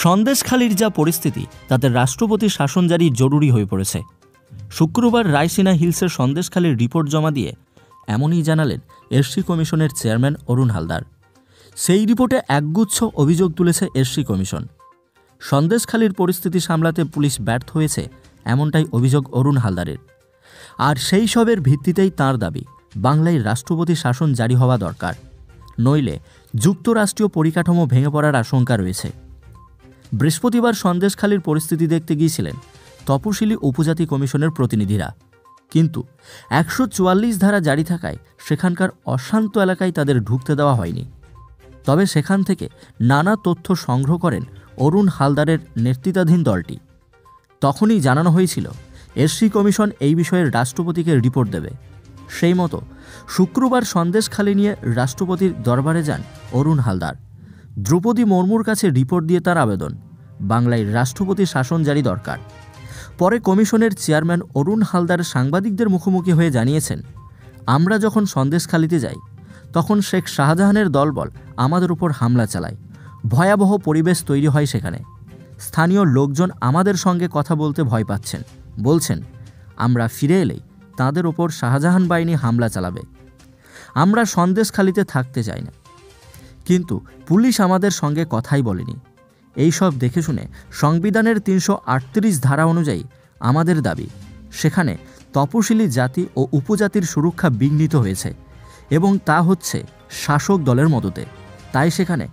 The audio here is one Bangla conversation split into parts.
সন্দেশখালীর যা পরিস্থিতি তাতে রাষ্ট্রপতির শাসন জারি জরুরি হয়ে পড়েছে। শুক্রবার রায়সিনা হিলসের সন্দেশখালীর রিপোর্ট জমা দিয়ে এমনই জানালেন এসসি কমিশনের চেয়ারম্যান অরুণ হালদার। সেই রিপোর্টে একগুচ্ছ অভিযোগ তুলেছে এসসি কমিশন। সন্দেশখালীর পরিস্থিতি সামলাতে পুলিশ ব্যর্থ হয়েছে, এমনটাই অভিযোগ অরুণ হালদারের। আর সেই সবের ভিত্তিতেই তাঁর দাবি বাংলায় রাষ্ট্রপতি শাসন জারি হওয়া দরকার, নইলে যুক্তরাষ্ট্রীয় পরিকাঠামো ভেঙে পড়ার আশঙ্কা রয়েছে। বৃহস্পতিবার সন্দেশখালীর পরিস্থিতি দেখতে গিয়েছিলেন তপশিলি উপজাতি কমিশনের প্রতিনিধিরা, কিন্তু ১৪৪ ধারা জারি থাকায় সেখানকার অশান্ত এলাকায় তাদের ঢুকতে দেওয়া হয়নি। তবে সেখান থেকে নানা তথ্য সংগ্রহ করেন অরুণ হালদারের নেতৃত্বাধীন দলটি। তখনই জানানো হয়েছিল এসসি কমিশন এই বিষয়ে রাষ্ট্রপতিকে রিপোর্ট দেবে। সেই মতো শুক্রবার সন্দেশখালী নিয়ে রাষ্ট্রপতির দরবারে যান অরুণ হালদার। দ্রৌপদী মুর্মুর কাছে রিপোর্ট দিয়ে তার আবেদন, বাংলায় রাষ্ট্রপতি শাসন জারি দরকার। পরে কমিশনের চেয়ারম্যান অরুণ হালদার সাংবাদিকদের মুখোমুখি হয়ে জানিয়েছেন, আমরা যখন সন্দেশখালীতে যাই তখন শেখ শাহজাহানের দলবল আমাদের উপর হামলা চালায়, ভয়াবহ পরিবেশ তৈরি হয় সেখানে। স্থানীয় লোকজন আমাদের সঙ্গে কথা বলতে ভয় পাচ্ছেন, বলছেন আমরা ফিরে এলেই তাঁদের ওপর শাহজাহান বাহিনী হামলা চালাবে। আমরা সন্দেশখালীতে থাকতে চাই না, কিন্তু পুলিশ আমাদের সঙ্গে কথাই বলেনি। এই সব দেখে শুনে সংবিধানের ৩৩৮ ধারা অনুযায়ী আমাদের দাবি, সেখানে তপশিলি জাতি ও উপজাতির সুরক্ষা বিঘ্নিত হয়েছে এবং তা হচ্ছে শাসক দলের মদতে। তাই সেখানে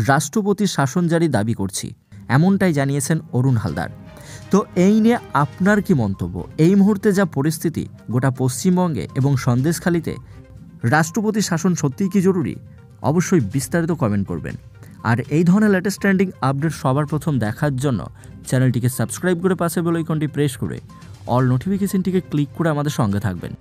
রাষ্ট্রপতি শাসন জারি দাবি করছি, এমনটাই জানিয়েছেন অরুণ হালদার। তো এই নিয়ে আপনার কি মন্তব্য? এই মুহূর্তে যা পরিস্থিতি গোটা পশ্চিমবঙ্গে এবং সন্দেশখালীতে, রাষ্ট্রপতি শাসন সত্যিই কি জরুরি? অবশ্যই বিস্তারিত কমেন্ট করবেন। আর এই ধরনের লেটেস্ট ট্রেন্ডিং আপডেট সবার প্রথম দেখার জন্য চ্যানেলটিকে সাবস্ক্রাইব করে পাশে বেল আইকনটি প্রেস করে অল নোটিফিকেশনটিকে ক্লিক করে আমাদের সঙ্গে থাকবেন।